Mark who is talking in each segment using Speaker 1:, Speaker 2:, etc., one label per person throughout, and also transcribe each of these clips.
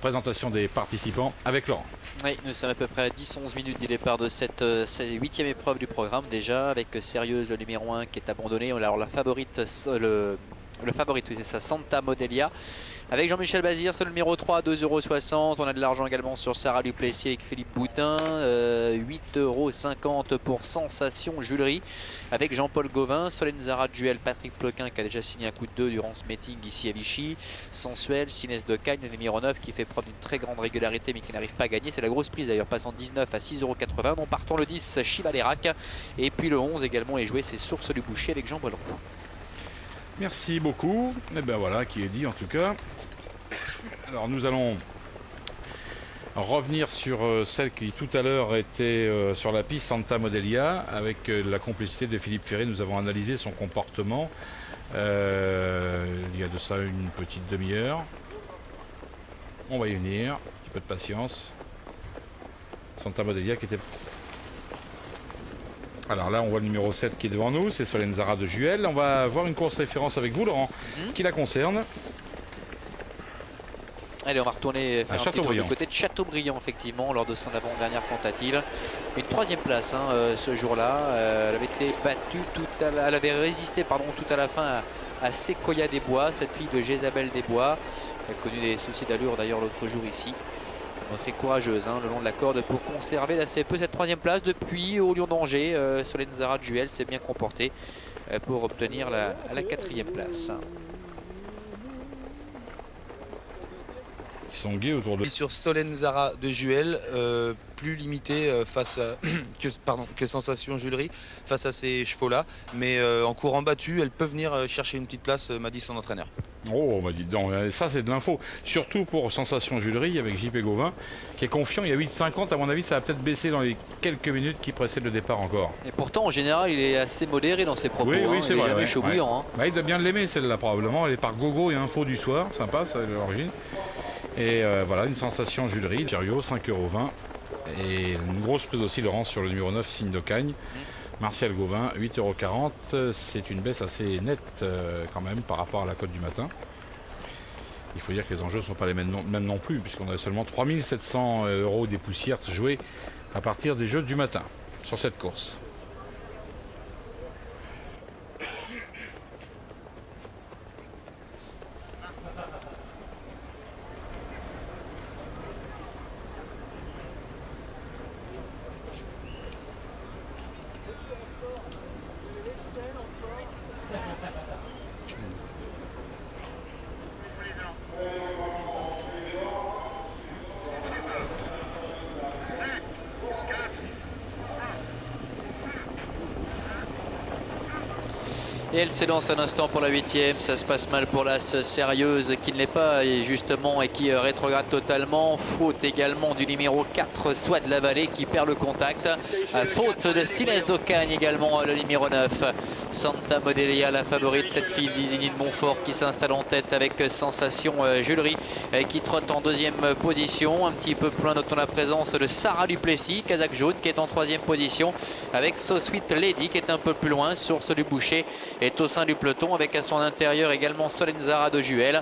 Speaker 1: présentation des participants avec Laurent.
Speaker 2: Oui, nous sommes à peu près à 10-11 minutes du départ de cette 8e épreuve du programme déjà, avec Sérieuse, le numéro 1 qui est abandonné. Alors la favorite, le favorite, oui, c'est ça, Santa Modelia. Avec Jean-Michel Bazir, c'est le numéro 3 à 2,60 €. On a de l'argent également sur Sarah Duplessis avec Philippe Boutin. 8,50 € pour Sensation Julerie. Avec Jean-Paul Gauvin, Solène Zara Duel, Patrick Ploquin qui a déjà signé un coup de 2 durant ce meeting ici à Vichy. Sensuel, Sinès de Cagne, le numéro 9 qui fait preuve d'une très grande régularité mais qui n'arrive pas à gagner. C'est la grosse prise d'ailleurs, passant 19 à 6,80 €. Non, partons le 10, Chivalerac. Et puis le 11 également est joué, c'est Source du Boucher avec Jean Bollon.
Speaker 1: Merci beaucoup. Et bien voilà qui est dit en tout cas. Alors nous allons revenir sur celle qui tout à l'heure était sur la piste, Santa Modelia, avec la complicité de Philippe Ferré. Nous avons analysé son comportement il y a de ça une petite demi-heure. On va y venir, un petit peu de patience. Santa Modelia qui était... Alors là, on voit le numéro 7 qui est devant nous, c'est Solène Zara de Juel. On va voir une course référence avec vous, Laurent, qui la concerne.
Speaker 2: Allez, on va retourner faire un petit tour du côté de Châteaubriand, effectivement, lors de son avant-dernière tentative. Une 3e place ce jour-là. Elle avait été battue, elle avait résisté tout à la fin à Sequoia des Bois, cette fille de Jézabel des Bois, qui a connu des soucis d'allure d'ailleurs l'autre jour ici. Très courageuse le long de la corde pour conserver assez peu cette 3e place. Depuis au Lion d'Angers, Solène Zara de Juel s'est bien comportée pour obtenir la 4e place.
Speaker 1: Ils sont gays autour de...
Speaker 3: Sur Solène Zara de Juel, plus limité face à que Sensation Julerie face à ces chevaux-là. Mais en courant battu, elle peut venir chercher une petite place, m'a dit son entraîneur.
Speaker 1: Oh, m'a dit donc, ça c'est de l'info. Surtout pour Sensation Julerie avec JP Gauvin, qui est confiant. Il y a 8,50. À mon avis, ça va peut-être baisser dans les quelques minutes qui précèdent le départ encore.
Speaker 2: Et pourtant, en général, il est assez modéré dans ses propos.
Speaker 1: Oui, c'est vrai.
Speaker 2: Jamais chaud bouillant.
Speaker 1: Bah, il doit bien l'aimer, celle-là, probablement. Elle est par Gogo et Info du soir. Sympa, ça, l'origine. Et voilà, une Sensation Julerie, Thériault, 5,20 €. Et une grosse prise aussi, Laurent, sur le numéro 9, Signe de Cagne. Martial Gauvin, 8,40 €. C'est une baisse assez nette quand même par rapport à la cote du matin. Il faut dire que les enjeux ne sont pas les mêmes non plus, puisqu'on a seulement 3 700 € des poussières jouées à partir des jeux du matin sur cette course.
Speaker 2: Et elle s'élance un instant pour la 8e. Ça se passe mal pour l'As Sérieuse qui ne l'est pas justement et qui rétrograde totalement. Faute également du numéro 4 Soit de la Vallée qui perd le contact. Faute de Sinès d'Ocagne également le numéro 9. Santa Modelia, la favorite, cette fille d'Isigny de Montfort qui s'installe en tête avec Sensation Julerie qui trotte en 2e position. Un petit peu plus loin, notons la présence de Sarah Duplessis, Kazakh jaune, qui est en 3e position avec So Sweet Lady qui est un peu plus loin. Source du Boucher est au sein du peloton avec à son intérieur également Solène Zara de Juel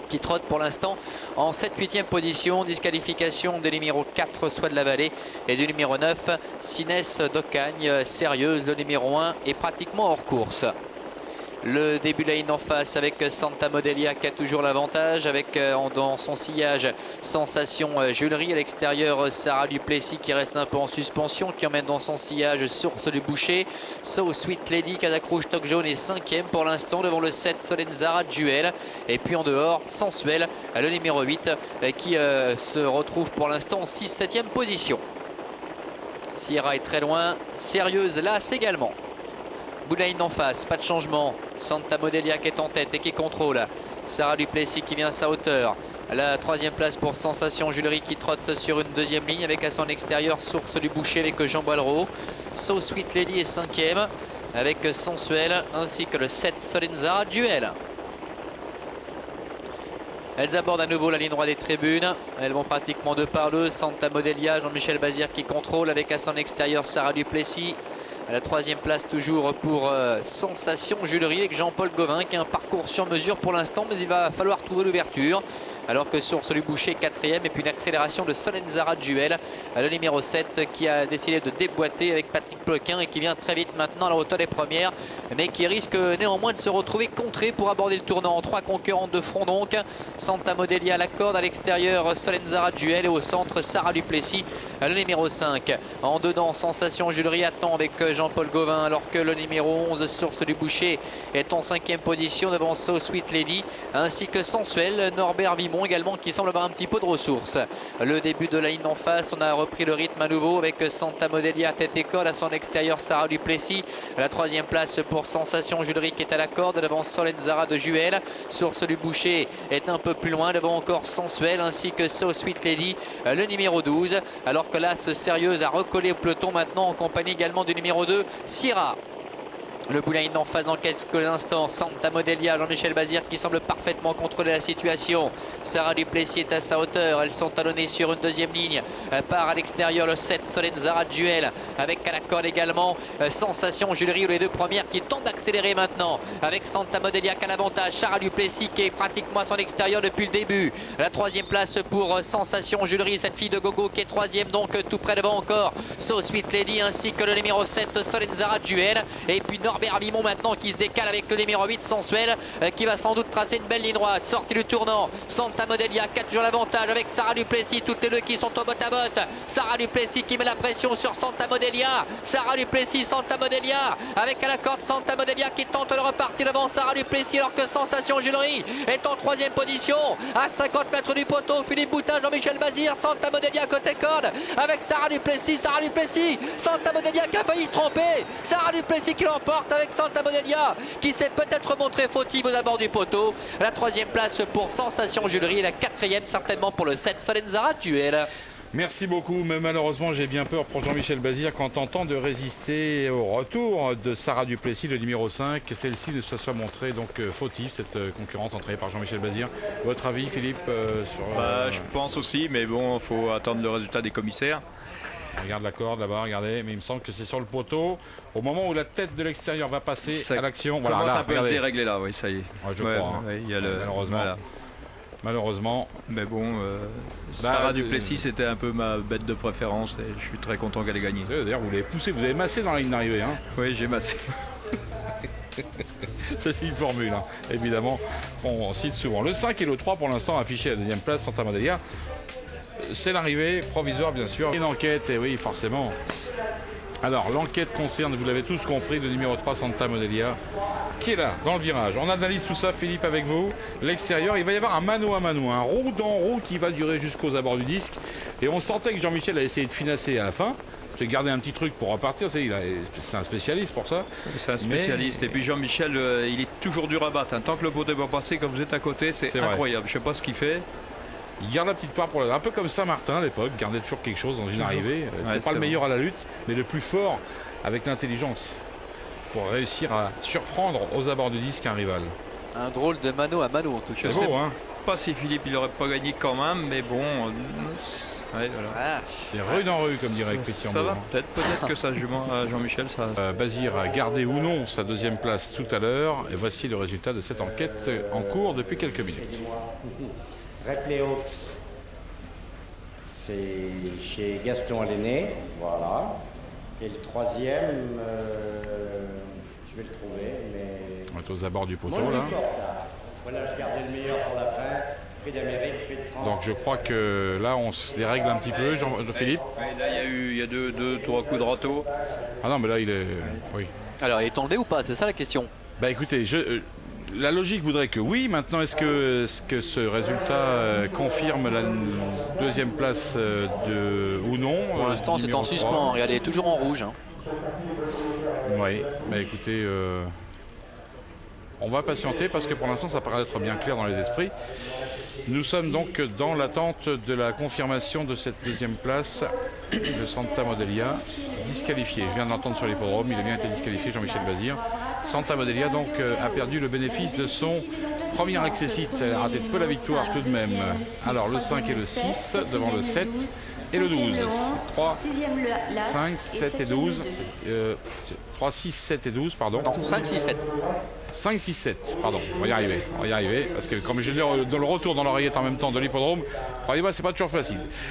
Speaker 2: qui trotte pour l'instant en 7-8e position. Disqualification des numéros 4 Soit de la Vallée et du numéro 9 Sinès d'Ocagne. Sérieuse, le numéro 1 est pratiquement hors course. Le début de la ligne en face avec Santa Modelia qui a toujours l'avantage avec dans son sillage Sensation Julerie. À l'extérieur, Sarah Duplessis qui reste un peu en suspension, qui emmène dans son sillage Source du Boucher. So Sweet Lady, Kazakh rouge, toque jaune est 5e pour l'instant devant le 7 Solène Zara Duel. Et puis en dehors, Sensuel, le numéro 8 qui se retrouve pour l'instant en 6-7e position. Sierra est très loin, Sérieuse l'As également. Boulaïne en face, pas de changement. Santa Modelia qui est en tête et qui contrôle. Sarah Duplessis qui vient à sa hauteur. La 3e place pour Sensation Julerie qui trotte sur une 2e ligne avec à son extérieur Source du Boucher avec Jean Boileau. So Sweet Lady est 5e avec Sensuel ainsi que le 7 Solène Zara Duel. Elles abordent à nouveau la ligne droite des tribunes. Elles vont pratiquement 2 par 2. Santa Modelia, Jean-Michel Bazir qui contrôle avec à son extérieur Sarah Duplessis. À la 3e place toujours pour Sensation Julerie avec Jean-Paul Gauvin qui a un parcours sur mesure pour l'instant, mais il va falloir trouver l'ouverture. alors que Source du Boucher 4e, et puis une accélération de Solenzara Duel, le numéro 7 qui a décidé de déboîter avec Patrick Ploquin et qui vient très vite maintenant à la hauteur des premières, mais qui risque néanmoins de se retrouver contré pour aborder le tournant. 3 concurrentes de front donc, Santa Modelia à la corde, à l'extérieur Solenzara Duel et au centre Sarah Duplessis, le numéro 5. En dedans, Sensation Julery attend avec Jean-Paul Gauvin, alors que le numéro 11 Source du Boucher est en 5e position devant So Sweet Lady, ainsi que Sensuel, Norbert Vimon également qui semble avoir un petit peu de ressources. Le début de la ligne en face, on a repris le rythme à nouveau avec Santa Modelia tête et corde, à son extérieur Sarah Duplessis, la 3e place pour Sensation Julery qui est à la corde devant Solenzara de Juel. Source du Boucher est un peu plus loin devant encore Sensuel ainsi que So Sweet Lady, le numéro 12, alors que l'As Sérieuse a recollé au peloton maintenant en compagnie également du numéro 2 Sierra. Le bouline en face dans quelques instants. Santa Modelia, Jean-Michel Bazir qui semble parfaitement contrôler la situation. Sarah Duplessis est à sa hauteur. Elles sont talonnées sur une deuxième ligne. Part à l'extérieur le 7 Solenzara Duel avec à la corde également Sensation Julery, les deux premières qui tentent d'accélérer maintenant avec Santa Modelia qui a l'avantage. Sarah Duplessis qui est pratiquement à son extérieur depuis le début. La 3e place pour Sensation Julery, cette fille de Gogo qui est 3e donc tout près devant encore So Sweet Lady ainsi que le numéro 7 Solenzara Duel. Et puis Norbert Vimon maintenant qui se décale avec le numéro 8 Sensuel qui va sans doute tracer une belle ligne droite. Sortie du tournant, Santa Modelia qui a toujours l'avantage avec Sarah Duplessis, toutes les deux qui sont au botte à botte. Sarah Duplessis qui met la pression sur Santa Modelia. Sarah Duplessis, Santa Modelia avec à la corde Santa Modelia qui tente de repartir devant Sarah Duplessis, alors que Sensation Julery est en 3e position à 50 mètres du poteau. Philippe Boutin, Jean-Michel Bazir, Santa Modelia côté corde avec Sarah Duplessis, Santa Modelia qui a failli se tromper, Sarah Duplessis qui l'emporte avec Santa Modelia qui s'est peut-être montré fautive aux abords du poteau. La 3e place pour Sensation Julery et la 4e certainement pour le 7 Solenzara Duel.
Speaker 1: Merci beaucoup, mais malheureusement j'ai bien peur pour Jean-Michel Bazir qu'en tentant de résister au retour de Sarah Duplessis, le numéro 5, celle-ci ne se soit montrée donc fautive, cette concurrente entraînée par Jean-Michel Bazir. Votre avis Philippe sur,
Speaker 4: Je pense aussi, mais bon, il faut attendre le résultat des commissaires.
Speaker 1: Regarde la corde là-bas, regardez, mais il me semble que c'est sur le poteau. Au moment où la tête de l'extérieur va passer à l'action,
Speaker 4: voilà,
Speaker 1: là,
Speaker 4: ça peut se dérégler là, oui, ça y est.
Speaker 1: Ouais, je crois. Hein.
Speaker 4: Ouais, y a le,
Speaker 1: malheureusement.
Speaker 4: Voilà.
Speaker 1: Malheureusement.
Speaker 4: Mais bon, Sarah Duplessis c'était un peu ma bête de préférence et je suis très content qu'elle ait gagné.
Speaker 1: D'ailleurs, vous l'avez poussé, vous avez massé dans la ligne d'arrivée. Hein.
Speaker 4: Oui, j'ai massé.
Speaker 1: C'est une formule, hein. Évidemment, on cite souvent. Le 5 et le 3 pour l'instant affichés à la 2e place, Santa Modelia. C'est l'arrivée provisoire bien sûr. Une enquête, et oui forcément. Alors l'enquête concerne, vous l'avez tous compris, le numéro 3 Santa Modelia qui est là dans le virage. On analyse tout ça Philippe avec vous. L'extérieur, il va y avoir un mano à mano, un roue dans roue qui va durer jusqu'aux abords du disque. Et on sentait que Jean-Michel a essayé de finasser à la fin. C'est garder un petit truc pour repartir, c'est un spécialiste pour ça.
Speaker 4: C'est un spécialiste. Et puis Jean-Michel, il est toujours dur à battre. Tant que le poteau va passer, quand vous êtes à côté, c'est incroyable. Je ne sais pas ce qu'il fait.
Speaker 1: Il garde la petite part pour un peu comme Saint-Martin à l'époque, gardait toujours quelque chose dans une arrivée. C'était pas le meilleur à la lutte, mais le plus fort avec l'intelligence pour réussir à surprendre aux abords du disque un rival.
Speaker 2: Un drôle de mano à mano en tout cas.
Speaker 1: C'est beau, hein.
Speaker 4: Pas si Philippe il n'aurait pas gagné quand même, mais bon. Ouais, voilà.
Speaker 1: C'est rue dans rue, comme dirait Christian.
Speaker 4: Ça va peut-être que ça joue à Jean-Michel. Ça...
Speaker 1: Bazir a gardé ou non sa 2e place tout à l'heure. Et voici le résultat de cette enquête en cours depuis quelques minutes.
Speaker 5: Repléox, c'est chez Gaston Lenné, voilà. Et le 3e, je vais le trouver, mais...
Speaker 1: On est aux abords du poteau, là.
Speaker 5: Voilà, je gardais le meilleur pour la fin. Prix d'Amérique, prix de France.
Speaker 1: Donc je crois que là, on se dérègle un petit peu, Philippe.
Speaker 4: Ouais, là, il y a deux, trois coups de râteau.
Speaker 1: Ah non, mais là, il est... Oui.
Speaker 2: Alors, il est enlevé ou pas? C'est ça la question.
Speaker 1: Bah écoutez, la logique voudrait que oui. Maintenant, est-ce que ce résultat confirme la 2e place ou non?
Speaker 2: Pour l'instant, c'est en suspens. Regardez, toujours en rouge. Hein.
Speaker 1: Oui, bah écoutez, on va patienter parce que pour l'instant, ça paraît être bien clair dans les esprits. Nous sommes donc dans l'attente de la confirmation de cette 2e place de Santa Modelia, disqualifié. Je viens de l'entendre sur l'hippodrome, il a bien été disqualifié, Jean-Michel Bazir. Santa Modelia donc a perdu le bénéfice de son premier accessite. Elle a raté de peu la victoire tout de même. Alors le 5 et le 6 devant le 7 et le 12. 3, 5, 7 et 12. 3, 6, 7 et 12, pardon.
Speaker 2: Non, 5, 6, 7.
Speaker 1: 5, 6, 7, pardon, on va y arriver, parce que comme j'ai le retour dans l'oreillette en même temps de l'hippodrome, croyez-moi, c'est pas toujours facile.